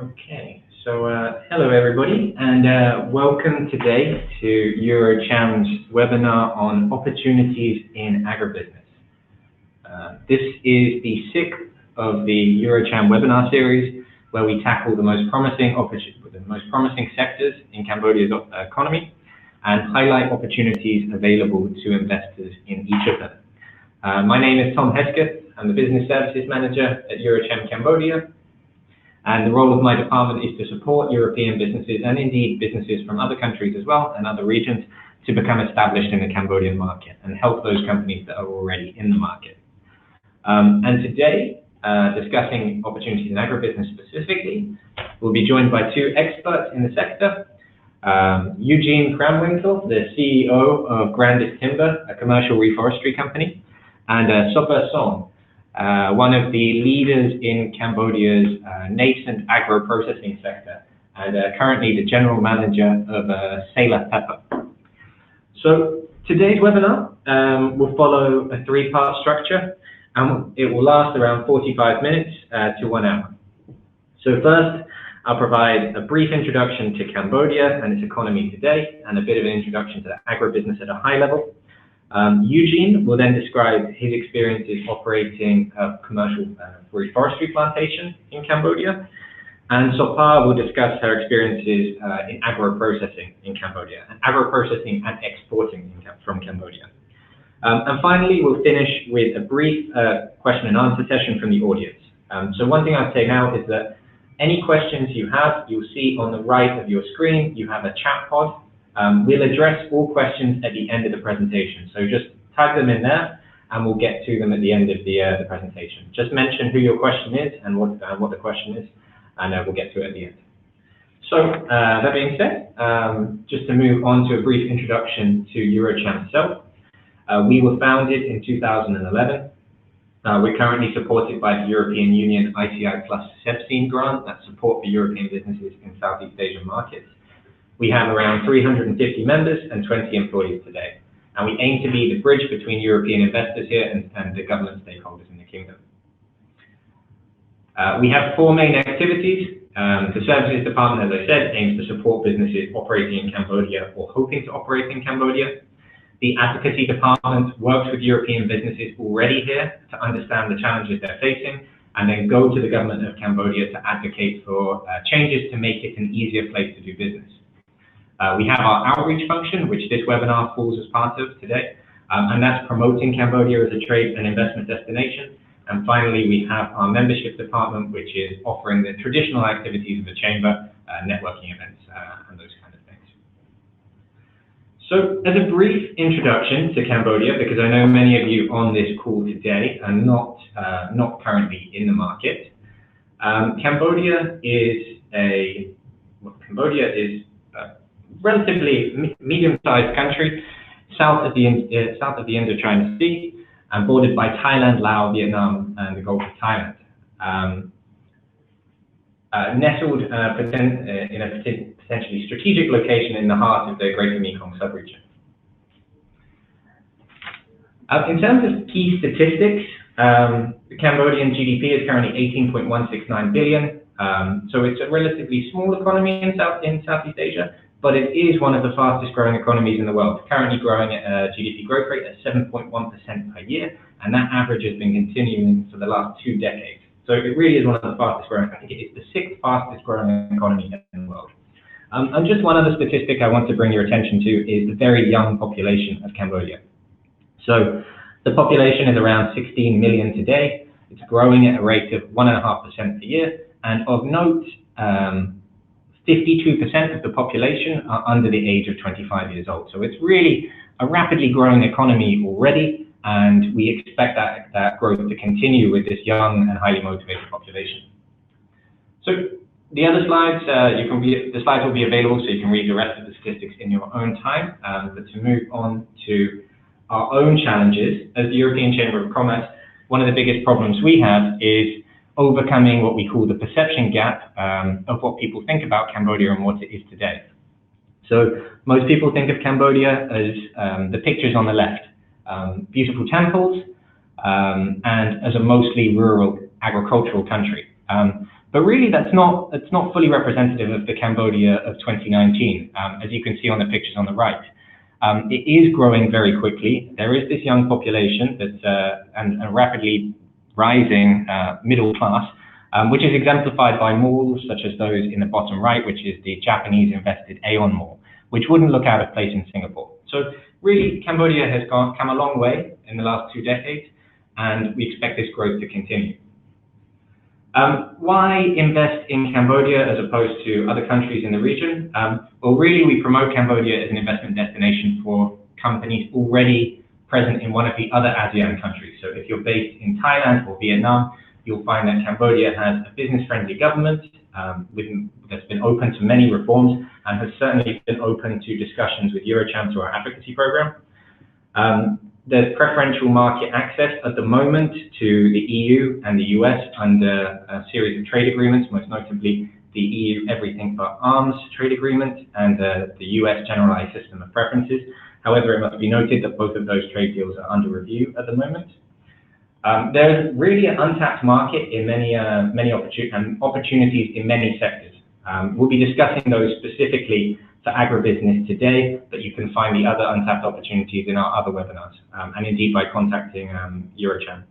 Okay, so hello everybody, and welcome today to EuroCham's webinar on opportunities in agribusiness. This is the sixth of the EuroCham webinar series, where we tackle the most promising sectors in Cambodia's economy and highlight opportunities available to investors in each of them. My name is Tom Hesketh. I'm the Business Services Manager at EuroCham Cambodia. And the role of my department is to support European businesses and indeed businesses from other countries as well and other regions to become established in the Cambodian market and help those companies that are already in the market. And today, discussing opportunities in agribusiness specifically, we'll be joined by two experts in the sector, Eugene Kraamwinkel, the CEO of Grandis Timber, a commercial reforestry company, and Sopha Soeng, one of the leaders in Cambodia's nascent agro-processing sector, and currently the general manager of Sela Pepper. So today's webinar will follow a three-part structure, and it will last around 45 minutes to 1 hour. So first, I'll provide a brief introduction to Cambodia and its economy today, and a bit of an introduction to the agribusiness at a high level. Eugene will then describe his experiences operating a commercial reforestry plantation in Cambodia, and Sopha will discuss her experiences in agro-processing in Cambodia, and agro-processing and exporting from Cambodia. And finally, we'll finish with a brief question and answer session from the audience. So one thing I'd say now is that any questions you have, you'll see on the right of your screen, you have a chat pod. We'll address all questions at the end of the presentation. So just type them in there and we'll get to them at the end of the presentation. Just mention who your question is and what the question is, and we'll get to it at the end. So that being said, just to move on to a brief introduction to EuroCham itself. We were founded in 2011. We're currently supported by the European Union ICI Plus SEBSEEN grant, that's support for European businesses in Southeast Asian markets. We have around 350 members and 20 employees today, and we aim to be the bridge between European investors here and the government stakeholders in the kingdom. We have four main activities. The Services Department, as I said, aims to support businesses operating in Cambodia or hoping to operate in Cambodia. The Advocacy Department works with European businesses already here to understand the challenges they're facing, and then go to the government of Cambodia to advocate for changes to make it an easier place to do business. We have our outreach function, which this webinar falls as part of today, and that's promoting Cambodia as a trade and investment destination. And finally, we have our membership department, which is offering the traditional activities of the chamber, networking events, and those kind of things. So as a brief introduction to Cambodia, because I know many of you on this call today are not currently in the market, Cambodia is a relatively medium-sized country south of the Indo-China Sea and bordered by Thailand, Laos, Vietnam, and the Gulf of Thailand. nestled in a potentially strategic location in the heart of the Greater Mekong subregion. In terms of key statistics, the Cambodian GDP is currently 18.169 billion. So it's a relatively small economy in Southeast Asia, but it is one of the fastest growing economies in the world, currently growing at a GDP growth rate at 7.1% per year, and that average has been continuing for the last 2 decades. So it really is one of the fastest growing. I think it is the 6th fastest growing economy in the world. And just one other statistic I want to bring your attention to is the very young population of Cambodia. So the population is around 16 million today. It's growing at a rate of 1.5% per year. And of note, 52% of the population are under the age of 25 years old. So it's really a rapidly growing economy already, and we expect that growth to continue with this young and highly motivated population. So the other slides, the slides will be available so you can read the rest of the statistics in your own time. But to move on to our own challenges, as the European Chamber of Commerce, one of the biggest problems we have is overcoming what we call the perception gap of what people think about Cambodia and what it is today. So most people think of Cambodia as the pictures on the left, beautiful temples, and as a mostly rural agricultural country. But really that's not fully representative of the Cambodia of 2019, as you can see on the pictures on the right. It is growing very quickly. There is this young population that's and a rapidly rising middle class, which is exemplified by malls such as those in the bottom right, which is the Japanese invested Aeon Mall, which wouldn't look out of place in Singapore. So really, Cambodia has come a long way in the last 2 decades, and we expect this growth to continue. Why invest in Cambodia as opposed to other countries in the region? Well, really, we promote Cambodia as an investment destination for companies already present in one of the other ASEAN countries. So if you're based in Thailand or Vietnam, you'll find that Cambodia has a business-friendly government that's been open to many reforms and has certainly been open to discussions with EuroCham through our advocacy program. There's preferential market access at the moment to the EU and the US under a series of trade agreements, most notably the EU Everything But Arms trade agreement and the US Generalized System of Preferences. However, it must be noted that both of those trade deals are under review at the moment. There's really an untapped market in many opportunities in many sectors. We'll be discussing those specifically for agribusiness today, but you can find the other untapped opportunities in our other webinars, and indeed by contacting EuroCham.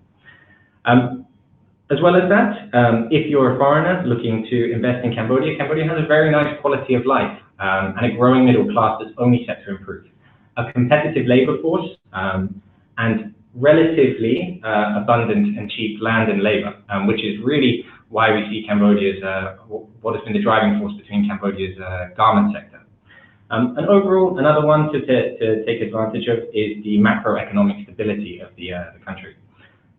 As well as that, if you're a foreigner looking to invest in Cambodia, Cambodia has a very nice quality of life and a growing middle class that's only set to improve. A competitive labor force and relatively abundant and cheap land and labor, which is really why we see Cambodia's, what has been the driving force between Cambodia's garment sector. And overall, another one to take advantage of is the macroeconomic stability of the country.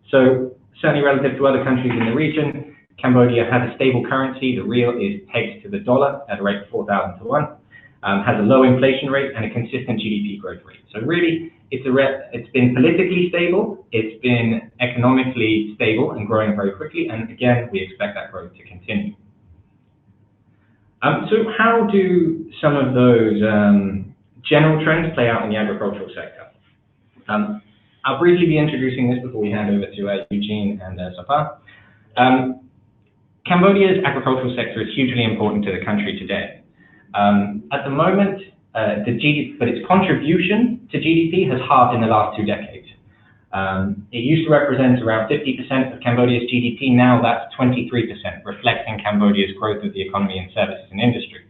So certainly relative to other countries in the region, Cambodia has a stable currency. The riel is pegged to the dollar at a rate of 4,000 to 1. Has a low inflation rate and a consistent GDP growth rate. So really, it's been politically stable, it's been economically stable and growing very quickly, and again, we expect that growth to continue. So how do some of those general trends play out in the agricultural sector? I'll briefly be introducing this before we hand over to Eugene and Sopha. Cambodia's agricultural sector is hugely important to the country today. At the moment, but its contribution to GDP has halved in the last 2 decades. It used to represent around 50% of Cambodia's GDP. Now that's 23%, reflecting Cambodia's growth of the economy and services and industry.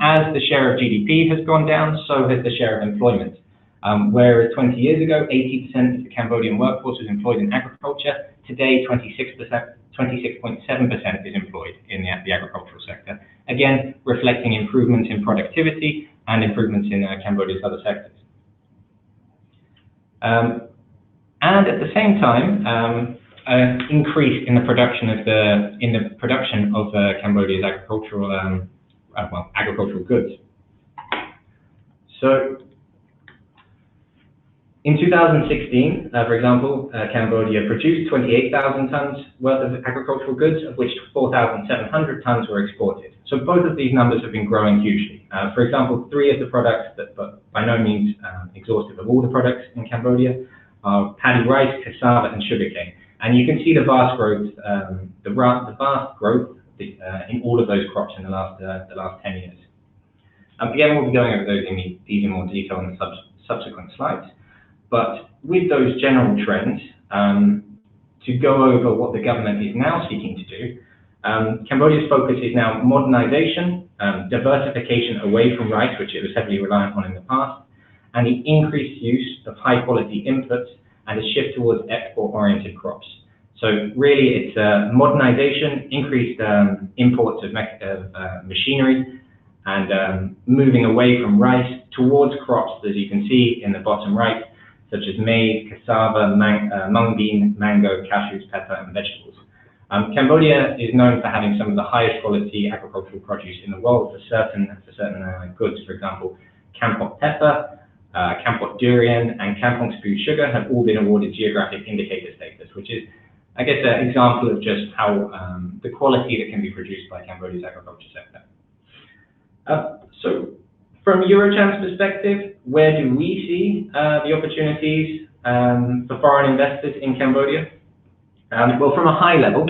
As the share of GDP has gone down, so has the share of employment. Whereas 20 years ago, 80% of the Cambodian workforce was employed in agriculture. Today, 26.7% is employed in the agricultural sector. Again, reflecting improvements in productivity and improvements in Cambodia's other sectors. And at the same time, an increase in the production of Cambodia's agricultural goods. So In 2016, for example, Cambodia produced 28,000 tons worth of agricultural goods, of which 4,700 tons were exported. So both of these numbers have been growing hugely. For example, three of the products, but by no means exhaustive of all the products in Cambodia, are paddy rice, cassava, and sugarcane. And you can see the vast growth, in all of those crops in the last 10 years. Again, we'll be going over these in more detail in the subsequent slides. But with those general trends, to go over what the government is now seeking to do, Cambodia's focus is now modernization, diversification away from rice, which it was heavily reliant on in the past, and the increased use of high-quality inputs and a shift towards export-oriented crops. So really, it's modernization, increased imports of machinery, and moving away from rice towards crops, as you can see in the bottom right, such as maize, cassava, mung bean, mango, cashews, pepper, and vegetables. Cambodia is known for having some of the highest quality agricultural produce in the world for certain goods. For example, Kampot pepper, Kampot durian, and Kampong spoo sugar have all been awarded geographic indicator status, which is, I guess, an example of just how the quality that can be produced by Cambodia's agriculture sector. So, from EuroCham's perspective, where do we see the opportunities for foreign investors in Cambodia? Well, from a high level,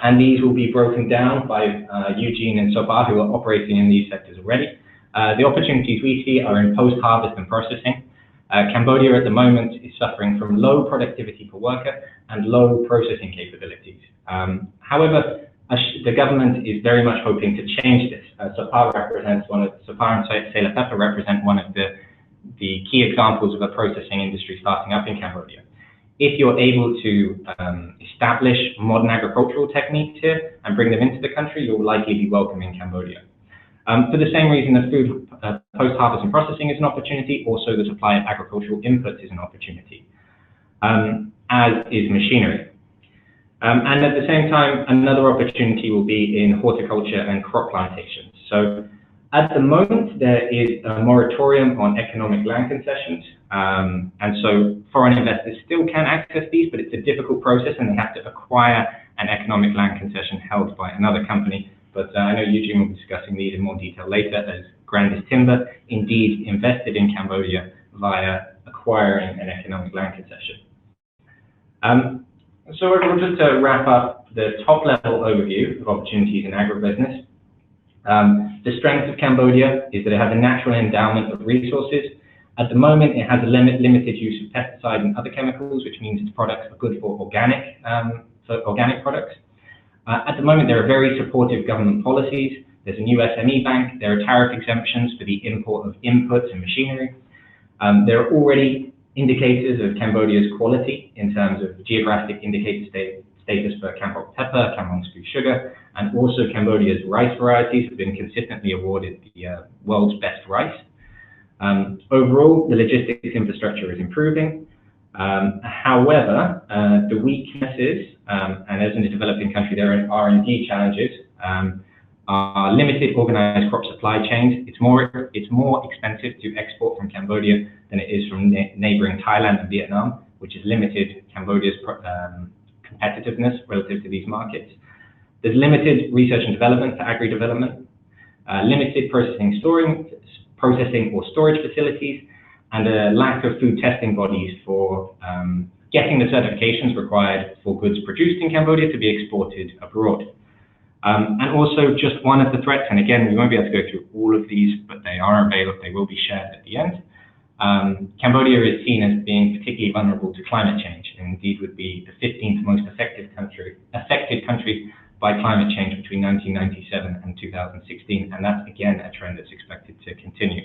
and these will be broken down by Eugene and Sopha, who are operating in these sectors already. The opportunities we see are in post-harvest and processing. Cambodia at the moment is suffering from low productivity per worker and low processing capabilities. However, the government is very much hoping to change this. Sopha and Sela Pepper represent one of the key examples of a processing industry starting up in Cambodia. If you're able to establish modern agricultural techniques here and bring them into the country, you'll likely be welcome in Cambodia. For the same reason, the food post-harvest and processing is an opportunity. Also, the supply of agricultural inputs is an opportunity, as is machinery. And at the same time, another opportunity will be in horticulture and crop plantations. So at the moment, there is a moratorium on economic land concessions. And so foreign investors still can access these, but it's a difficult process and they have to acquire an economic land concession held by another company. But I know Eugene will be discussing these in more detail later, as Grandis Timber indeed invested in Cambodia via acquiring an economic land concession. So we'll just wrap up the top-level overview of opportunities in agribusiness. The strength of Cambodia is that it has a natural endowment of resources. At the moment, it has a limited use of pesticides and other chemicals, which means its products are good for organic products. At the moment, there are very supportive government policies. There's a new SME bank. There are tariff exemptions for the import of inputs and machinery. There are already indicators of Cambodia's quality in terms of geographic indicator status for Kampot pepper, Kampong spoo sugar, and also Cambodia's rice varieties have been consistently awarded the world's best rice. Overall, the logistics infrastructure is improving. However, the weaknesses, and as in a developing country, there are indeed challenges, are limited organized crop supply chains. It's more expensive to export from Cambodia than it is from neighboring Thailand and Vietnam, which has limited Cambodia's competitiveness relative to these markets. There's limited research and development for agri-development, limited processing or storage facilities, and a lack of food testing bodies for getting the certifications required for goods produced in Cambodia to be exported abroad. And also just one of the threats, and again, we won't be able to go through all of these, but they are available, they will be shared at the end. Cambodia is seen as being particularly vulnerable to climate change, and indeed would be the 15th most affected country by climate change between 1997 and 2016, and that's again a trend that's expected to continue.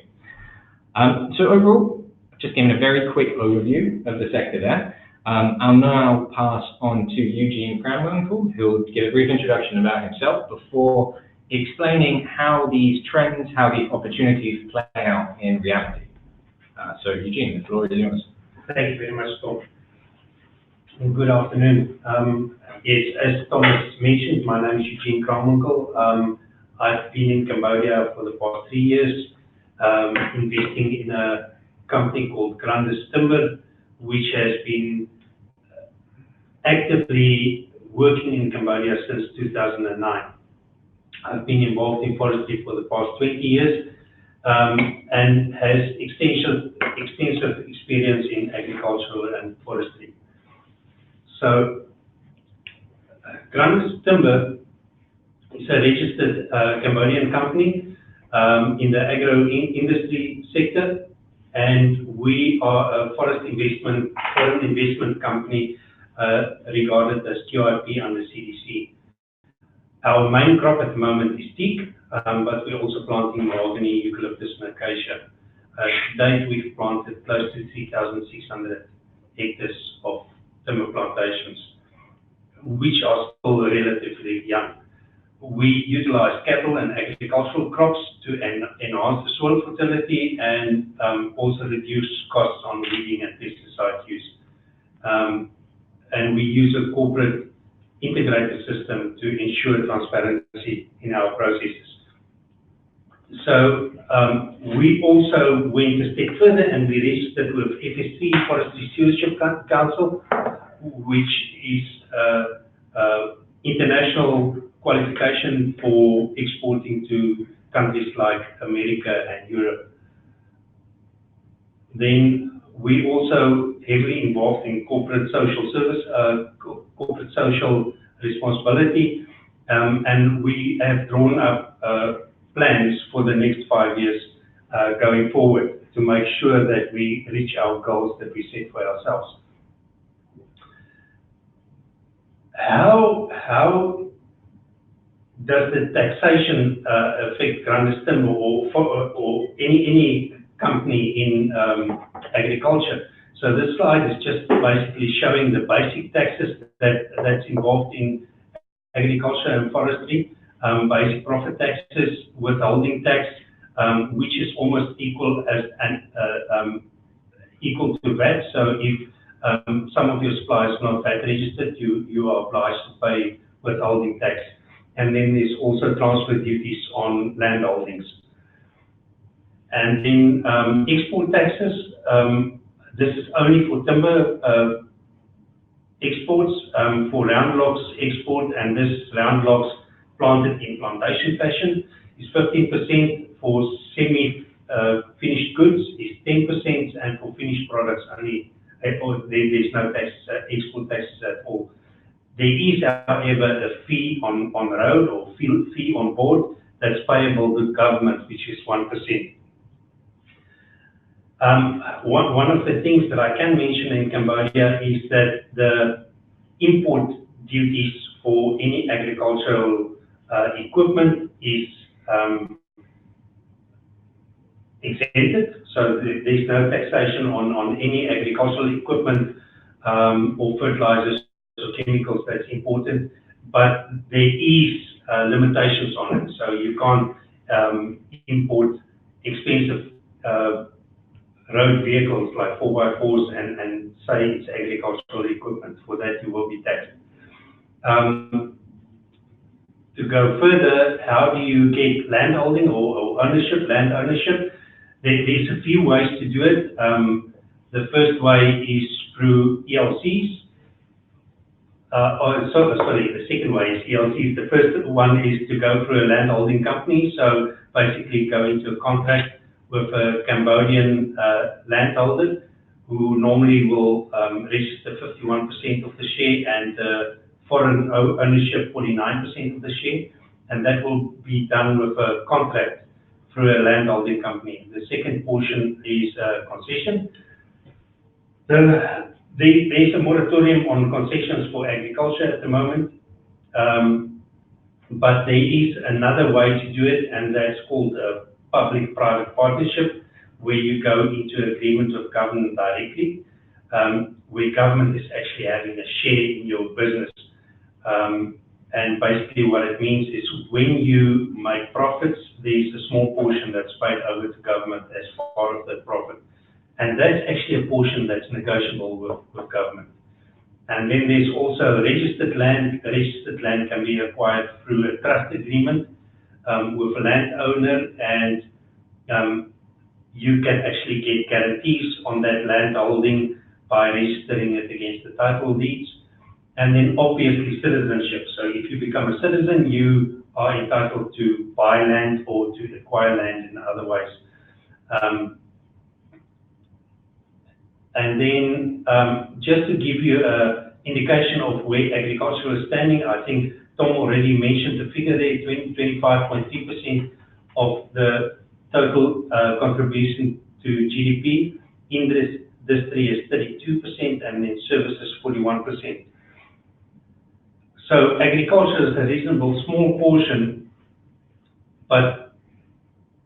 So overall, I've just given a very quick overview of the sector there. I'll now pass on to Eugene Kraamwinkel, who'll give a brief introduction about himself before explaining how these trends, how these opportunities play out in reality. So Eugene, the floor is yours. Thank you very much, Tom. And good afternoon. Yes, as Thomas mentioned, my name is Eugene Kraamwinkel. I've been in Cambodia for the past 3 years, investing in a company called Grandis Timber, which has been actively working in Cambodia since 2009. I've been involved in forestry for the past 20 years and has extensive experience in agricultural and forestry. So, Grandis Timber is a registered Cambodian company in the agro-industry sector, and we are a foreign investment company regarded as QIP under CDC. Our main crop at the moment is teak, but we're also planting mahogany, eucalyptus, and acacia. To date, we've planted close to 3,600 hectares of timber plantations, which are still relatively young. We utilize cattle and agricultural crops to enhance the soil fertility and also reduce costs on weeding and pesticide use. And we use a corporate integrated system to ensure transparency in our processes. So we also went a step further and we registered with FSC, Forestry Stewardship Council, which is international qualification for exporting to countries like America and Europe. Then we also heavily involved in corporate social service, corporate social responsibility, and we have drawn up plans for the next 5 years going forward to make sure that we reach our goals that we set for ourselves. How does the taxation affect Grandis Timber or any company in agriculture? So this slide is just basically showing the basic taxes that's involved in agriculture and forestry. Basic profit taxes, withholding tax, which is almost equal to VAT. So if some of your suppliers are not VAT registered, you are obliged to pay withholding tax. And then there's also transfer duties on land holdings. And then export taxes, this is only for timber exports, for round logs export, and this round logs planted in plantation fashion is 15%, for semi-finished goods is 10%, and for finished products only, there's no taxes, export taxes at all. There is, however, a fee on road or fee on board that's payable to government, which is 1%. One of the things that I can mention in Cambodia is that the import duties for any agricultural equipment is exempted, so there's no taxation on any agricultural equipment or fertilizers or chemicals that's imported, but there is limitations on it, so you can't import expensive road vehicles like 4x4s and say it's agricultural equipment. For that you will be taxed. To go further, how do you get land holding or ownership, land ownership? There's a few ways to do it. The first way is through ELCs. The second way is ELCs. The first one is to go through a land holding company. So basically go into a contract with a Cambodian landholder who normally will register 51% of the share and foreign ownership 49% of the share, and that will be done with a contract through a landholding company. The second portion is concession. There's a moratorium on concessions for agriculture at the moment, but there is another way to do it, and that's called a public-private partnership, where you go into agreement with government directly, where government is actually having a share in your business. And basically what it means is when you make profits, there's a small portion that's paid over to government as part of that profit. And that's actually a portion that's negotiable with government. And then there's also registered land. Registered land can be acquired through a trust agreement with a landowner, and you can actually get guarantees on that land holding by registering it against the title deeds. And then obviously citizenship. So if you become a citizen, you are entitled to buy land or to acquire land in other ways. And then just to give you an indication of where agriculture is standing, I think Tom already mentioned the figure there, 25.3% of the total contribution to GDP. Industry is 32% and then services 41%. So agriculture is a reasonable small portion, but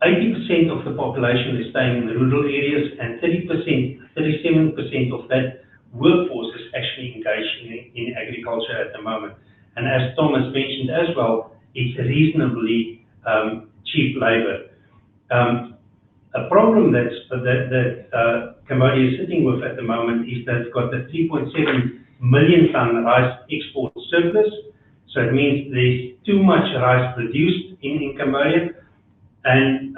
80% of the population is staying in the rural areas, and 37% of that workforce is actually engaged in agriculture at the moment. And as Tom has mentioned as well, it's reasonably cheap labor. A problem that Cambodia is sitting with at the moment is that it's got the 3.7 million ton rice export surplus. So it means there's too much rice produced in Cambodia, and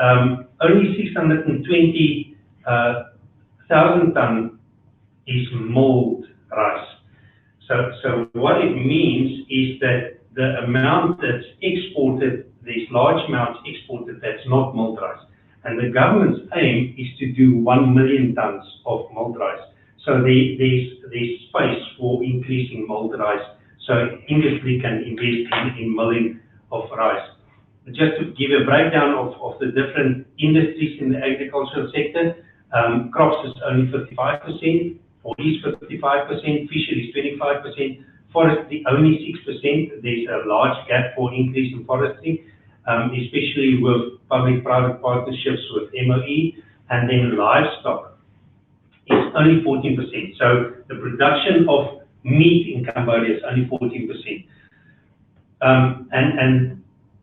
only 620,000 ton is mulled rice. So what it means is that the amount that's exported, there's large amounts exported that's not mulled rice. And the government's aim is to do 1 million tons of mulled rice. So there's space for increasing mulled rice, so industry can invest in milling of rice. Just to give a breakdown of the different industries in the agricultural sector, crops is only 55%, or is 55%, fisheries 25%, forestry only 6%. There's a large gap for increase in forestry, especially with public-private partnerships with MOE, and then livestock is only 14%. So the production of meat in Cambodia is only 14%. And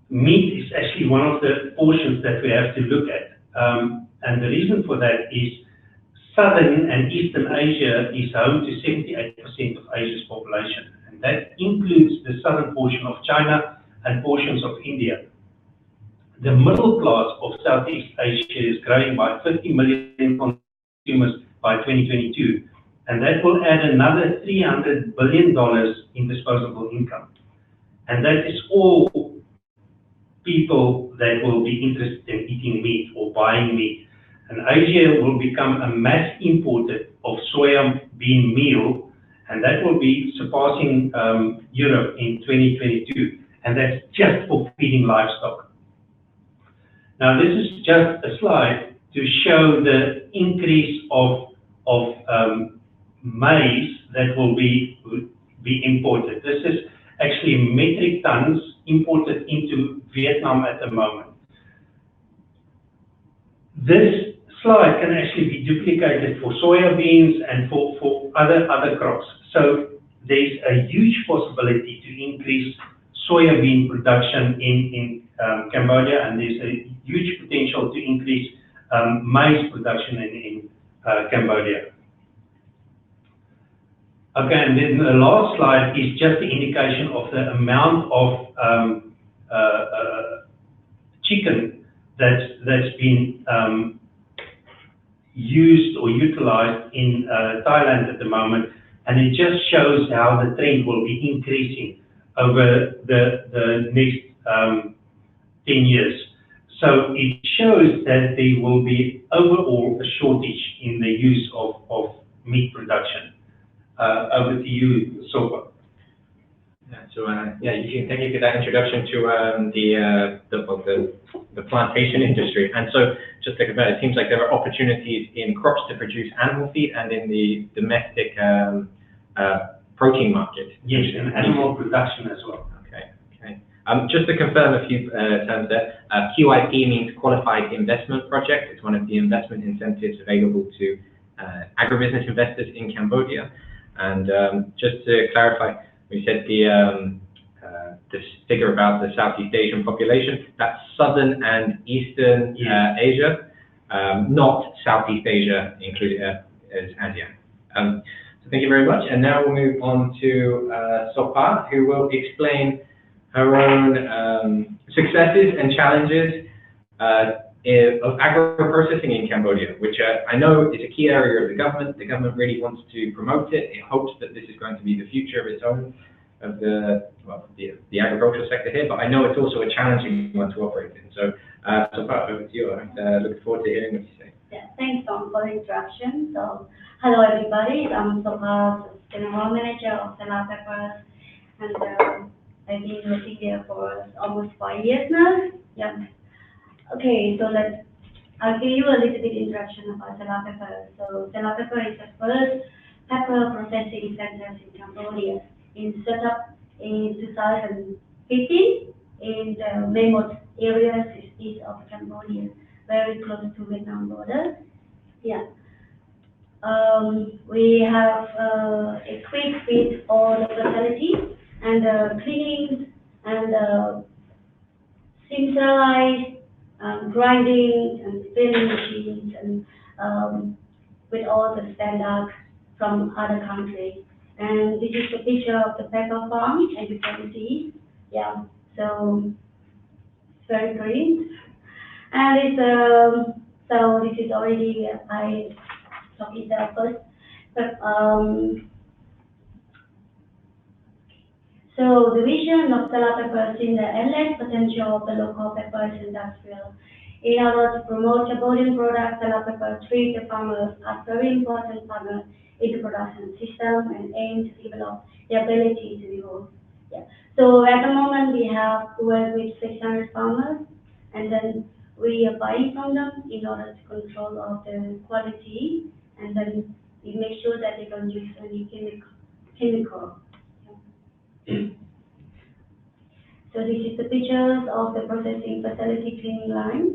meat is actually one of the portions that we have to look at. And the reason for that is Southern and Eastern Asia is home to 78% of Asia's population. And that includes the southern portion of China and portions of India. The middle class of Southeast Asia is growing by 50 million consumers by 2022. And that will add another $300 billion in disposable income. And that is all people that will be interested in eating meat or buying meat. And Asia will become a mass importer of soya bean meal, and that will be surpassing Europe in 2022. And that's just for feeding livestock. Now, this is just a slide to show the increase of maize that will be imported. This is actually metric tons imported into Vietnam at the moment. This slide can actually be duplicated for soya beans and for other crops. So there's a huge possibility to increase soya bean production in Cambodia, and there's a huge potential to increase maize production in Cambodia. Okay, and then the last slide is just the indication of the amount of chicken that's been used or utilized in Thailand at the moment, and it just shows how the trend will be increasing over the next 10 years. So it shows that there will be overall a shortage in the use of meat production. Over to you, Sopha. Yeah, Eugene, thank you for that introduction to the plantation industry. And so, just to compare, it seems like there are opportunities in crops to produce animal feed and in the domestic protein market. Yes, and animal production as well. Okay. Just to confirm a few terms there, QIP means Qualified Investment Project. It's one of the investment incentives available to agribusiness investors in Cambodia. And just to clarify, we said this figure about the Southeast Asian population, that's Southern and Eastern Asia, not Southeast Asia included as Asia. So thank you very much. And now we'll move on to Sopha, who will explain her own successes and challenges of agro-processing in Cambodia, which I know is a key area of the government. The government really wants to promote it. It hopes that this is going to be the future of its own, of the agricultural sector here, but I know it's also a challenging one to operate in. So, Sopha, over to you. I'm looking forward to hearing what you say. Yeah, thanks, Tom, for the introduction. So, hello, everybody. I'm Sopha, General Manager of Sela Pepper, and I've been working there for almost 5 years now. Yeah. Okay, so I'll give you a little bit introduction about Sela Pepper. So, Sela Pepper is the first pepper processing center in Cambodia. In set up in 2015 in the Memot area east of Cambodia, very close to Vietnam border. Yeah. We have equipped with all the facilities and cleaning and centralized grinding and filling machines and with all the standards from other countries. And this is the picture of the pepper farm, as you can see. Yeah, so it's very green. And it's so this is already I talked it there first. But so the vision of Sela Pepper is in the endless potential of the local peppers industrial. In order to promote Cambodian products, Sela Pepper treats the farmers as very important partners in the production system and aim to develop the ability to evolve. Yeah. So at the moment we have worked with 600 farmers, and then we are buying from them in order to control of the quality, and then we make sure that they don't use any chemical. Yeah. So this is the pictures of the processing facility cleaning line.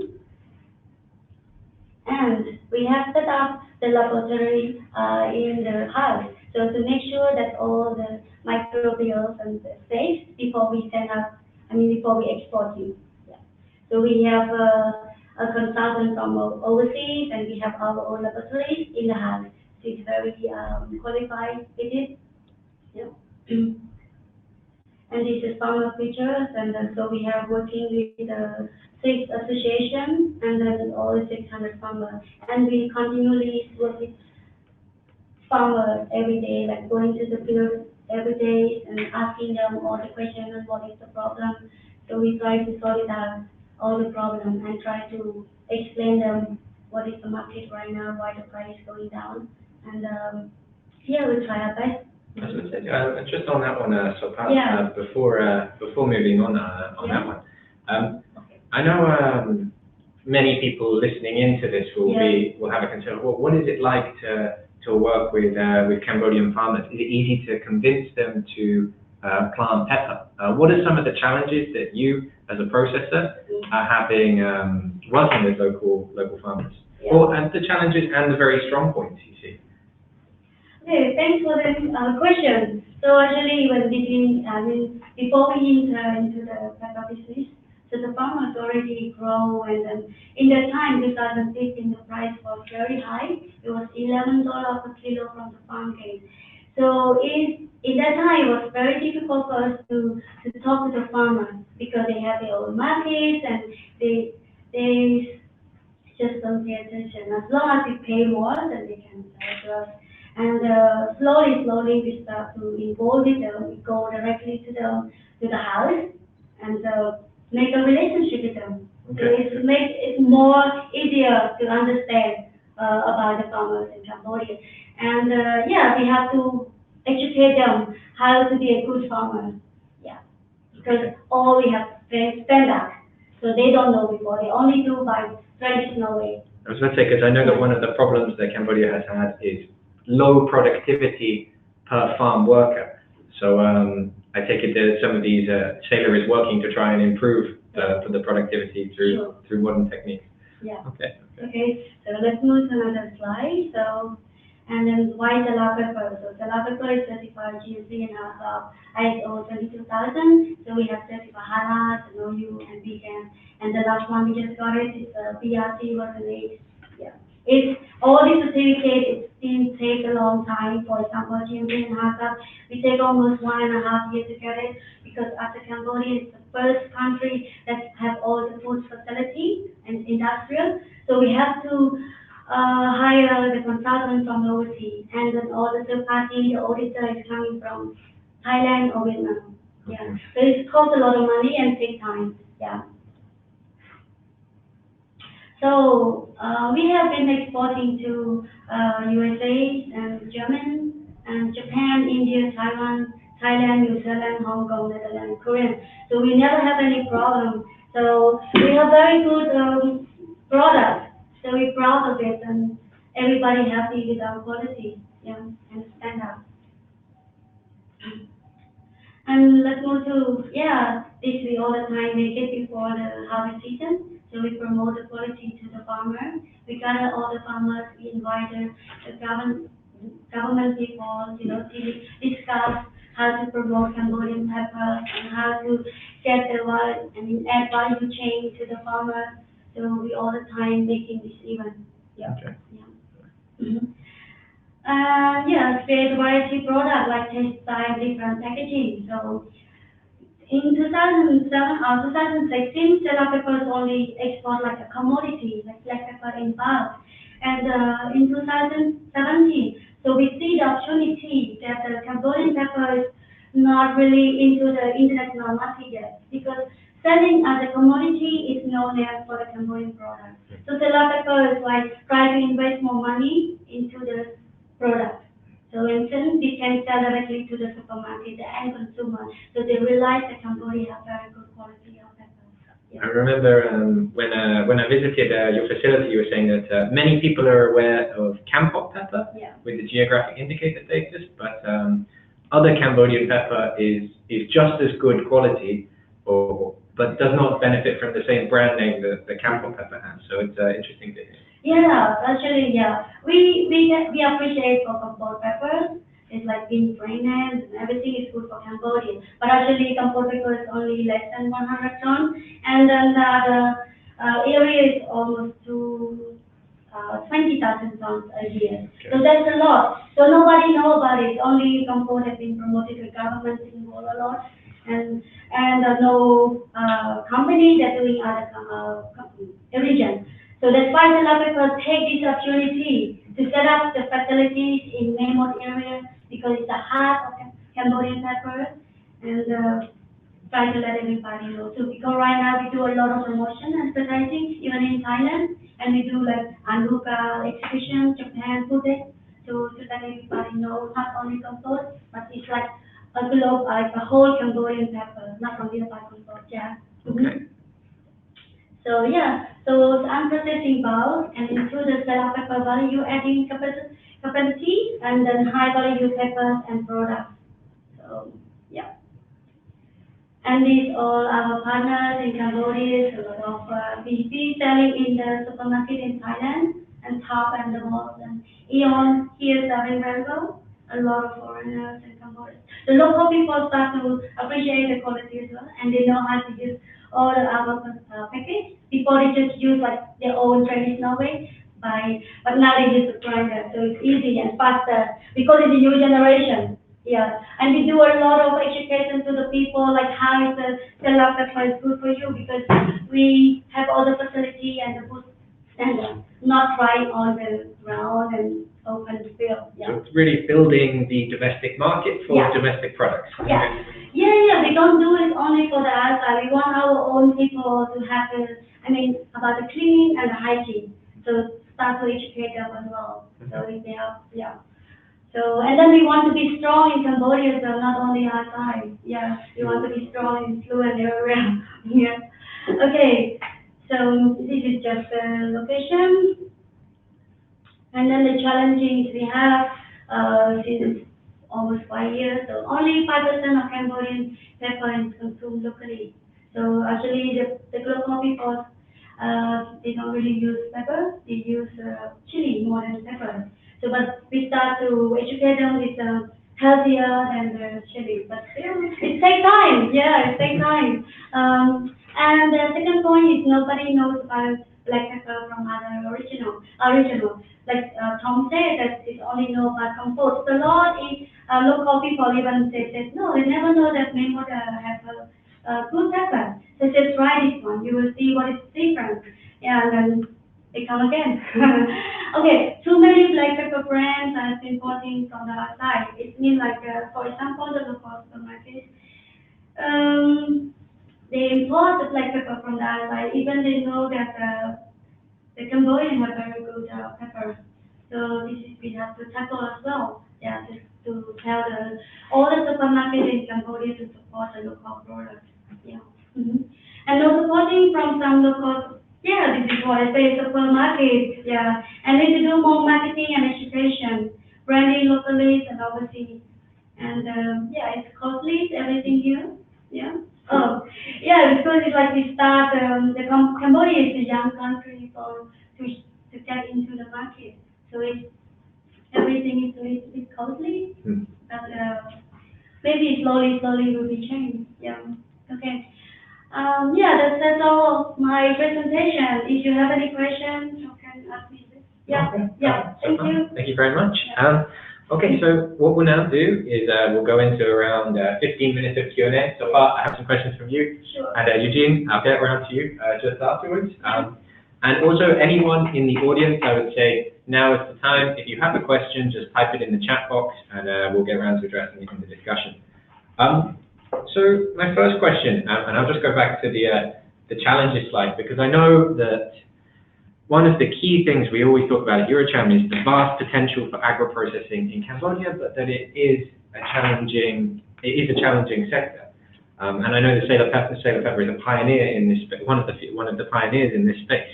And we have set up the laboratory in the house, so to make sure that all the microbials and the safe before we send out, before we export it. Yeah. So we have a consultant from overseas, and we have our own laboratories in the house. So it's very qualified with it. Yeah. And this is farmer pictures, and so we have working with the 6 associations and then all the 600 farmers, and we continually work with farmers every day, like going to the field every day and asking them all the questions and what is the problem. So we try to sort it out, all the problems, and try to explain them what is the market right now, why the price is going down, and yeah, we try our best. Just on that one, Sopha, yeah. Before moving on yeah. That one, I know many people listening into this will have a concern. Well, what is it like to work with Cambodian farmers? Is it easy to convince them to plant pepper? What are some of the challenges that you, as a processor, are having working with local farmers? Yeah. Well, and the challenges and the very strong points you see. Okay, thanks for the question. So actually, before we enter into the pepper business, so the farmers already grow, and then in that time, 2015, the price was very high. It was $11 per kilo from the farm gate. So in that time, it was very difficult for us to talk to the farmers because they have their own markets and they just don't pay attention. As long as we pay more, then they can sell to us. And slowly we start to involve with them. We go directly to the house and make a relationship with them. Okay. So it more easier to understand about the farmers in Cambodia. And yeah, we have to educate them how to be a good farmer. Yeah, because all we have standard, so they don't know before. They only do by traditional way. I was going to say, because I know that one of the problems that Cambodia has had is low productivity per farm worker. So I take it that some of these Sela is working to try and improve the productivity through modern techniques. Yeah. Okay. So let's move to another slide. So, and then why Sela Pepper? So Sela Pepper is certified GMP and ISO 22000. So we have certified HANA, OU, and BCAN. And the last one we just got is BRC version 8. Yeah. It's all the certificate, it still takes a long time. For example, GMP and HACCP, we take almost 1.5 years to get it, because after Cambodia is the first country that have all the food facility and industrial. So we have to hire the consultant from overseas, and then all the third party, the auditor is coming from Thailand or Vietnam. Yeah, so it costs a lot of money and take time. Yeah. So we have been exporting to USA and Germany and Japan, India, Taiwan, Thailand, New Zealand, Hong Kong, Netherlands, Korea. So we never have any problem. So we have very good products. So we're proud of it, and everybody happy with our quality. Yeah, and standard. And let's move to, yeah, this we all the time make it before the harvest season. So we promote the quality to the farmer. We gather all the farmers, we invite the government people, to discuss how to promote Cambodian pepper and how to get the add value chain to the farmer. So we all the time making this event. Yeah. Okay. Yeah. Mm-hmm. Yeah, create variety product like textile, different packaging. So in 2007 or 2016, Sela Pepper only export like a commodity, like black pepper in bulk. And in 2017, so we see the opportunity that the Cambodian pepper is not really into the international market yet, because selling as a commodity is known as for the Cambodian product. So Sela Pepper is like trying to invest more money into the product. So in turn, we can sell directly to the supermarket, the end consumer. So they realize that Cambodia has very good quality of pepper. Yeah. I remember when I visited your facility, you were saying that many people are aware of Kampot pepper, Yeah. with the geographic indicator status, but other Cambodian pepper is just as good quality, but does not benefit from the same brand name that the Kampot pepper has. So it's interesting to hear. Yeah, actually, yeah. We appreciate for Kampot peppers. It's like being fragrant and everything is good for Cambodia. But actually, Kampot pepper is only less than 100 tons, and then the other area is almost to 20,000 tons a year. Okay. So that's a lot. So nobody know about it. Only Kampot has been promoted. The government is involved a lot, and no company that doing other region. So that's why Sela Pepper take this opportunity to set up the facilities in Maymot area, because it's the heart of Cambodian pepper, and try to let everybody know. So because right now we do a lot of promotion and advertising, even in Thailand, and we do like Anuka exhibition, Japan, Phuket, to let everybody know not only Kampot, but it's like a globe, like a whole Cambodian pepper, not only about Kampot. Yeah. Okay. So yeah, so I'm processing bulk and into the Sela Pepper value adding capacity, and then high value peppers and products. So yeah, and these all our partners in Cambodia. So a lot of BP selling in the supermarket in Thailand, and Top and the malls, and Eon here selling very well. A lot of foreigners in Cambodia. The local people start to appreciate the quality as well, and they know how to use all our package. Before they just use like their own traditional way, but now they use the grinder, so it's easy and faster because it's a new generation. Yeah, and we do a lot of education to the people, like how is the Sela Pepper is good for you, because we have all the facility and the food standard, not right on the ground and open field. Yeah. So it's really building the domestic market for Yeah. domestic products. Yeah. Yeah, we don't do it only for the outside. We want our own people to have about the cleaning and the hygiene. So start to educate them as well. So if they have, yeah. So, and then we want to be strong in Cambodia, so not only outside. Yeah, we want to be strong in fluent area. Yeah. Okay, so this is just the location. And then the challenges we have since almost 5 years. So only 5% of Cambodian pepper is consumed locally. So actually the local people, they don't really use pepper, they use chili more than pepper. So but we start to educate them with healthier than the chili. But still, it takes time, yeah, it takes time. And the second point is nobody knows about black pepper from other original. Like Tom said, that it's only known by compost. A lot in local people even say no, they never know that mango have a good pepper. So just try this one. You will see what is different. Yeah, and then they come again. Okay, too many black pepper brands are importing from the outside. It means like, for example, the local supermarket. They import the black pepper from the outside, even they know that the Cambodian have very good pepper. So this is we have to tackle as well. Yeah, just to tell all the supermarkets in Cambodia to support the local products. Yeah. And no supporting from some local. Yeah, this is what I say, supermarket. Yeah, and need to do more marketing and education, branding locally and overseas. And yeah, it's costly, everything here. Yeah. Oh, yeah, because it's like we start, Cambodia is a young country to get into the market. So everything is a little bit costly, but maybe slowly will be changed. Yeah. Okay. Yeah, that's all of my presentation. If you have any questions, you can ask me this. Yeah. Okay. Yeah. Thank you. Thank you very much. Yeah. Okay, so what we'll now do is we'll go into around 15 minutes of Q&A. So far, I have some questions from you. Sure. And Eugene, I'll get around to you just afterwards. And also anyone in the audience, I would say now is the time. If you have a question, just type it in the chat box and we'll get around to addressing it in the discussion. So my first question, and I'll just go back to the challenges slide, because I know that one of the key things we always talk about at EuroCham is the vast potential for agro-processing in Cambodia, but that it is a challenging sector. And I know that Sela Pepper is a pioneer in this, one of the pioneers in this space.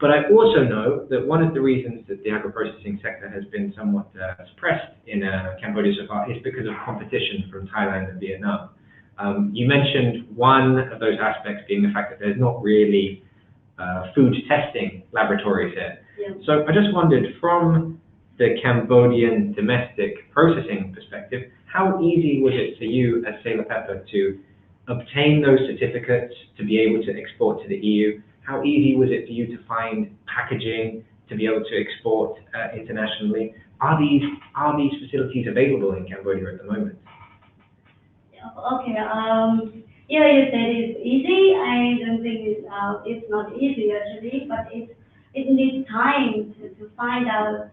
But I also know that one of the reasons that the agro-processing sector has been somewhat suppressed in Cambodia so far is because of competition from Thailand and Vietnam. You mentioned one of those aspects being the fact that there's not really food testing laboratories here. Yeah. So I just wondered, from the Cambodian domestic processing perspective, how easy was it for you at Sela Pepper to obtain those certificates to be able to export to the EU? How easy was it for you to find packaging to be able to export internationally? Are these facilities available in Cambodia at the moment? Okay. Yeah, you said it's easy. I don't think it's not easy actually, but it needs time to find out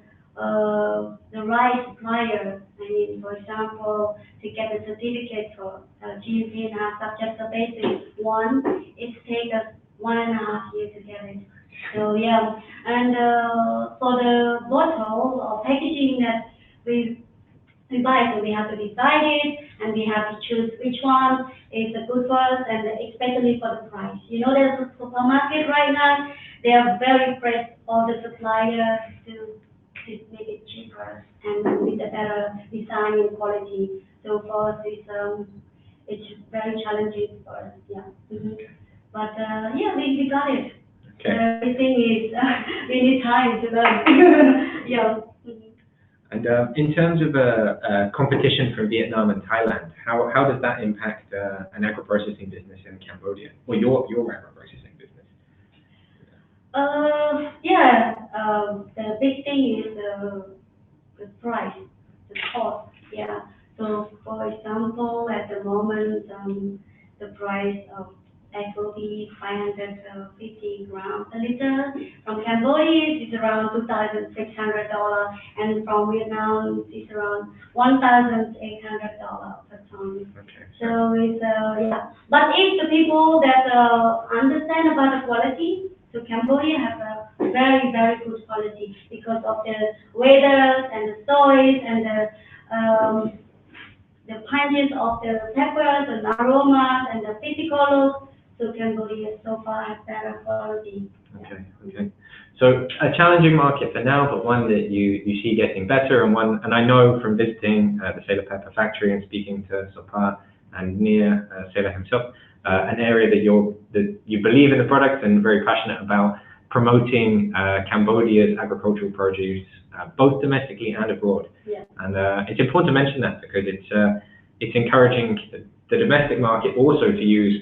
the right supplier. I mean, for example, to get a certificate for GMP and subject to basic one, it takes us 1.5 years to get it. So yeah, and for the bottle or packaging that we buy, so we have to decide it, and we have to choose which one is the good for us, and especially for the price. You know, there's a supermarket right now, they are very pressed all the suppliers to make it cheaper and with a better design and quality. So for us, it's very challenging for us. Yeah. But yeah, we got it. Okay. Everything is we need time to learn. Yeah. And in terms of competition from Vietnam and Thailand, how does that impact an agro-processing business in Cambodia, or your agro-processing business? Yeah, the big thing is the price, the cost. Yeah. So, for example, at the moment, the price of FOB 550 grams per liter. From Cambodia, it's around $2,600, and from Vietnam, it's around $1,800 per ton. Okay. So it's yeah. But if the people that understand about the quality, so Cambodia has a very good quality because of the weather and the soils and the punches of the peppers and aromas and the physical look. So Cambodia so far has better quality. Okay. So a challenging market for now, but one that you see getting better, and I know from visiting the Sela Pepper factory and speaking to Sopha and near Sela himself, an area that you believe in the product and very passionate about promoting Cambodia's agricultural produce, both domestically and abroad. Yeah. And it's important to mention that because it's encouraging the domestic market also to use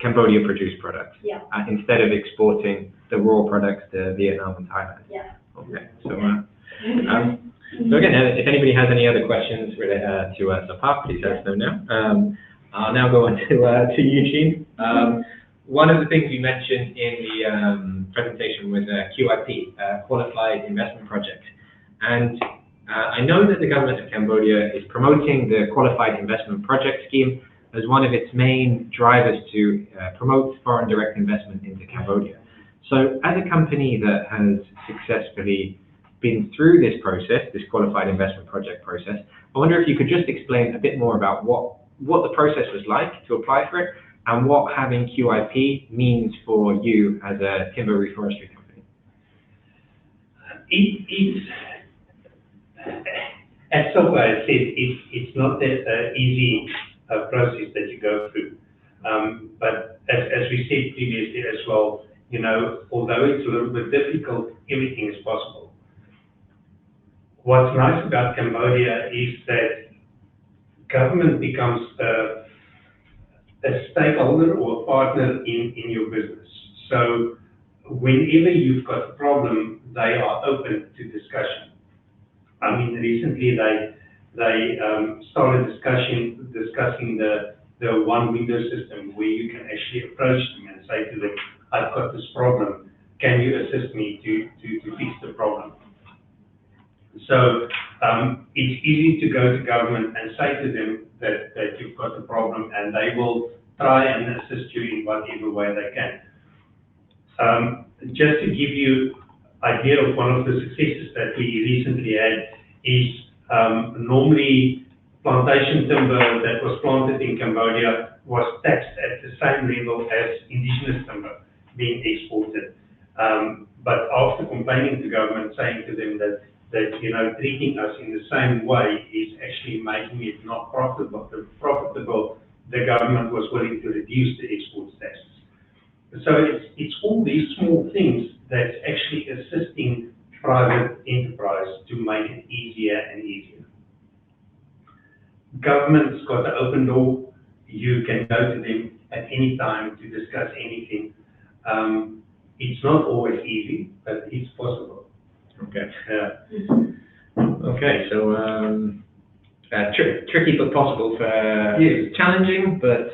Cambodia produced products Yeah. Instead of exporting the raw products to Vietnam and Thailand. Yeah. Okay. So again, if anybody has any other questions related to Sopha, please let us know now. I'll now go on to Eugene. One of the things you mentioned in the presentation was QIP, Qualified Investment Project. And I know that the government of Cambodia is promoting the Qualified Investment Project scheme as one of its main drivers to promote foreign direct investment into Cambodia. So as a company that has successfully been through this process, this Qualified Investment Project process, I wonder if you could just explain a bit more about what the process was like to apply for it and what having QIP means for you as a timber reforestry company. As Sopha said, it's not that easy process that you go through. But as we said previously as well, you know, although it's a little bit difficult, everything is possible. What's nice about Cambodia is that government becomes a stakeholder or a partner in your business. So whenever you've got a problem, they are open to discussion. I mean, recently they started discussing the one window system where you can actually approach them and say to them, I've got this problem, can you assist me to fix the problem? So it's easy to go to government and say to them that you've got a problem, and they will try and assist you in whatever way they can. Just to give you an idea of one of the successes that we recently had is normally plantation timber that was planted in Cambodia was taxed at the same level as indigenous timber being exported. But after complaining to government, saying to them that you know, treating us in the same way is actually making it not profitable, the government was willing to reduce the export taxes. So it's all these small things that's actually assisting private enterprise to make it easier and easier. Government's got an open door. You can go to them at any time to discuss anything. It's not always easy, but it's possible. Okay. Okay, so tricky but possible for challenging, but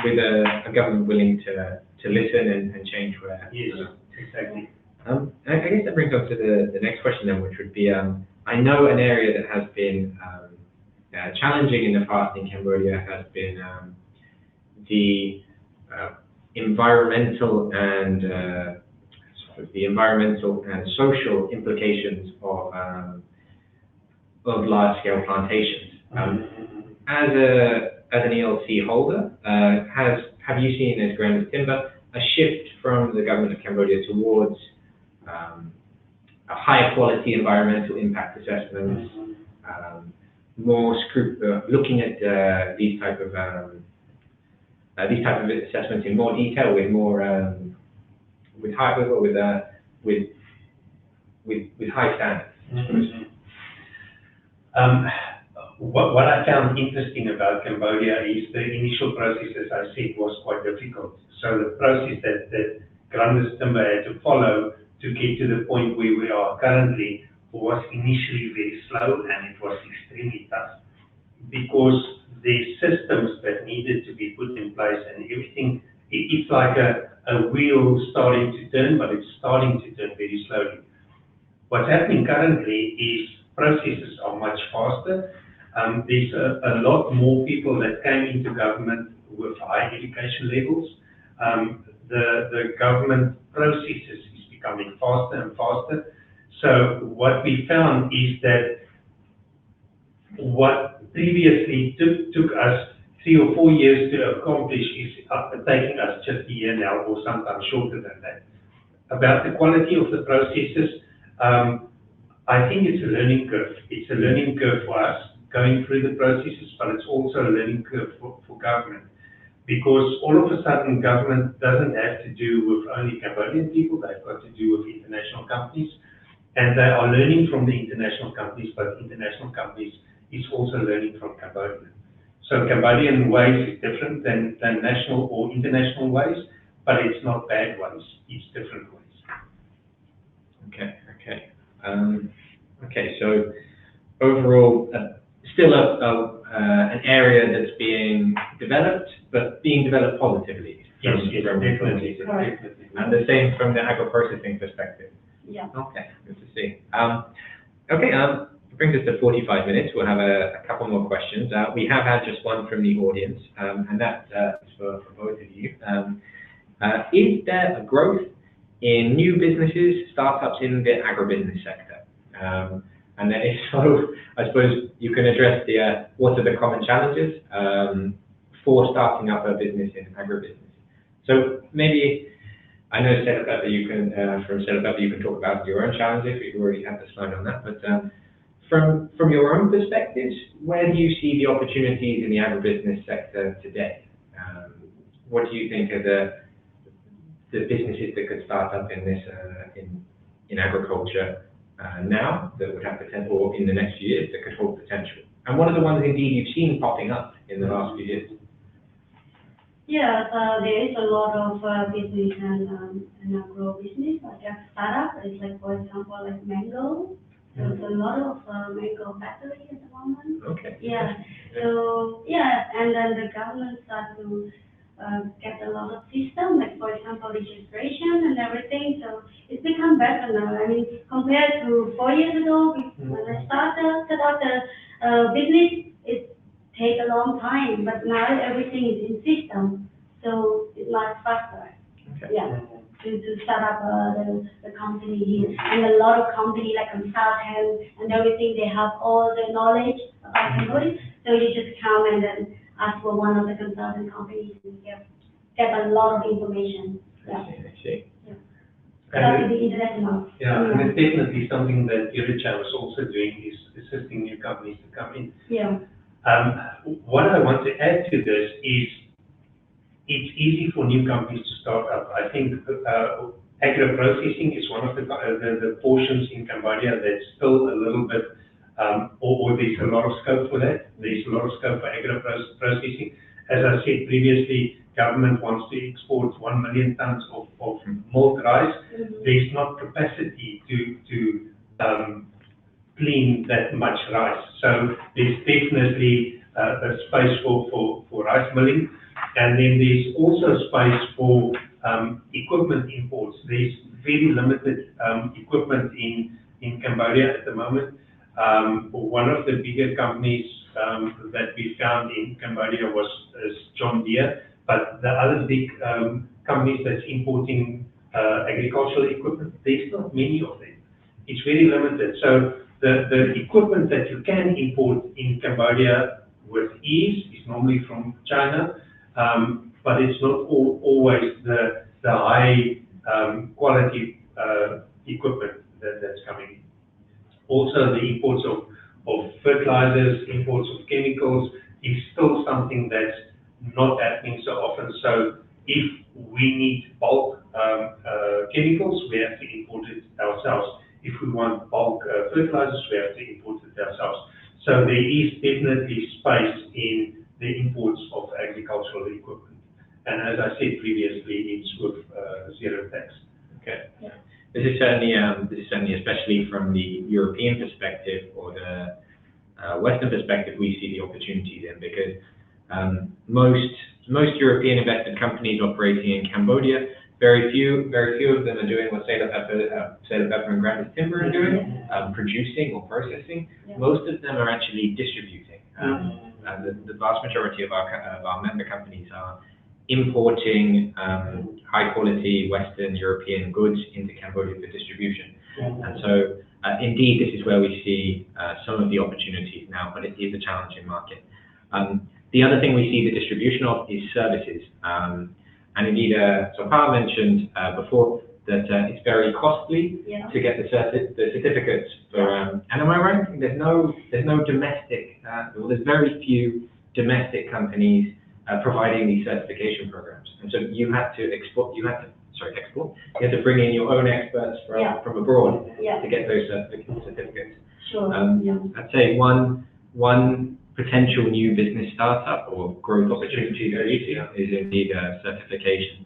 with a government willing to listen and change where. Yes, exactly. I guess that brings us to the next question then, which would be, I know an area that has been challenging in the past in Cambodia has been the environmental and social implications of large-scale plantations. As an ELC holder, have you seen as Grandis Timber a shift from the government of Cambodia towards a higher quality environmental impact assessments, more looking at these type of assessments in more detail, with more with high standards? What I found interesting about Cambodia is the initial process, as I said, was quite difficult. So the process that Grandis Timber had to follow to get to the point where we are currently was initially very slow, and it was extremely tough because the systems that needed to be put in place and everything, it's like a wheel starting to turn, but it's starting to turn very slowly. What's happening currently is processes are much faster. There's a lot more people that came into government with high education levels. The government processes is becoming faster and faster. So what we found is that what previously took us 3 or 4 years to accomplish is taking us just a year now, or sometimes shorter than that. About the quality of the processes, I think it's a learning curve. It's a learning curve for us going through the processes, but it's also a learning curve for government. Because all of a sudden, government doesn't have to do with only Cambodian people, they've got to do with international companies. And they are learning from the international companies, but international companies is also learning from Cambodia. So Cambodian ways is different than national or international ways, but it's not bad ways. It's different ways. Okay. Okay. So overall, still an area that's being developed, but being developed positively. Yes, definitely. And the same from the agro-processing perspective. Yeah. Okay, good to see. It brings us to 45 minutes. We'll have a couple more questions. We have had just one from the audience, and that is for both of you. Is there a growth in new businesses, startups in the agribusiness sector? And then if so, I suppose you can address what are the common challenges for starting up a business in agribusiness. So maybe, I know Sela Pepper, from Sela Pepper, you can talk about your own challenges. We've already had the slide on that, but from your own perspectives, where do you see the opportunities in the agribusiness sector today? What do you think are the businesses that could start up in this in agriculture now that would have potential, or in the next few years that could hold potential? And what are the ones indeed you've seen popping up in the last few years? Yeah, there is a lot of business and agro business, like a startup. It's like, for example, like mango. There's a lot of mango factory at the moment. Okay. Yeah. So yeah, and then the government start to get a lot of system, like for example registration and everything. So it's become better now. I mean, compared to 4 years ago, when I set up the business, it take a long time, but now everything is in system, so it's much faster. Okay. Yeah, to start up the company here, and a lot of company like consultants and everything, they have all the knowledge about Cambodia, so you just come and then ask for one of the consultant companies and get a lot of information. Yeah. I see. Yeah. That would be international. Yeah, and it's definitely something that EuroCham is also doing, is assisting new companies to come in. Yeah. What I want to add to this is it's easy for new companies to start up. I think agro-processing is one of the portions in Cambodia that's still a little bit, or there's a lot of scope for that. There's a lot of scope for agro-processing. As I said previously, government wants to export 1 million tons of malt rice. There's not capacity to clean that much rice. So there's definitely a space for rice milling. And then there's also space for equipment imports. There's very limited equipment in Cambodia at the moment. One of the bigger companies that we found in Cambodia is John Deere, but the other big companies that's importing agricultural equipment, there's not many of them. It's very limited. So the equipment that you can import in Cambodia with ease is normally from China, but it's not always the high quality equipment that's coming in. Also, the imports of fertilizers, imports of chemicals is still something that's not happening so often. So if we need bulk chemicals, we have to import it ourselves. If we want bulk fertilizers, we have to import it ourselves. So there is definitely space in the imports of agricultural equipment. And as I said previously, it's with zero tax. Okay. Yeah. This is certainly, especially from the European perspective or the Western perspective, we see the opportunities in, because most European invested companies operating in Cambodia, very few of them are doing what Sela Pepper and Grandis Timber are doing, producing or processing. Yeah. Most of them are actually distributing. The vast majority of our member companies are importing high quality Western European goods into Cambodia for distribution. And so indeed this is where we see some of the opportunities now, but it is a challenging market. The other thing we see the distribution of is services. And indeed, Sopha mentioned before that it's very costly to get the certificates for, and am I right? There's no domestic, well, there's very few domestic companies providing these certification programs. And so you have to you have to bring in your own experts from abroad to get those certificates. Sure. I'd say one potential new business startup or growth opportunity is indeed certification.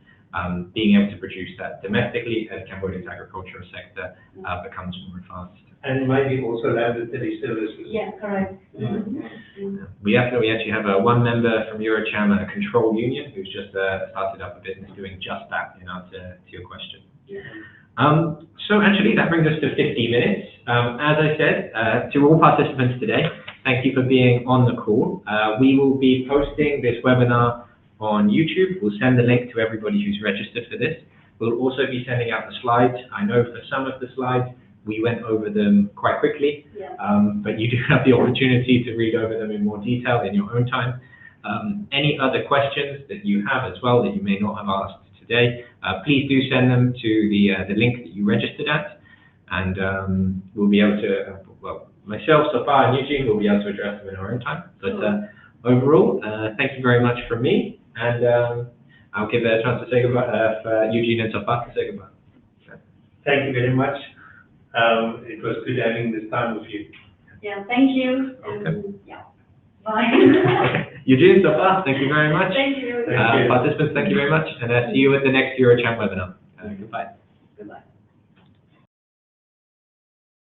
Being able to produce that domestically as Cambodia's agricultural sector becomes more advanced. And maybe also laboratory services. Yeah, correct. We actually have one member from EuroCham, a control union, who's just started up a business doing just that, in answer to your question. So actually, that brings us to 50 minutes. As I said, to all participants today, thank you for being on the call. We will be posting this webinar on YouTube. We'll send the link to everybody who's registered for this. We'll also be sending out the slides. I know for some of the slides, we went over them quite quickly, but you do have the opportunity to read over them in more detail in your own time. Any other questions that you have as well that you may not have asked today, please do send them to the link that you registered at, and we'll be able to, well, myself, Sopha, and Eugene will be able to address them in our own time. But overall, thank you very much from me, and I'll give a chance to say goodbye for Eugene and Sopha to say goodbye. Thank you very much. It was good having this time with you. Yeah, thank you. Okay. Yeah. Bye. Eugene, Sopha, thank you very much. Thank you. Thank you. Participants, thank you very much, and see you at the next EuroCham webinar. Goodbye. Goodbye.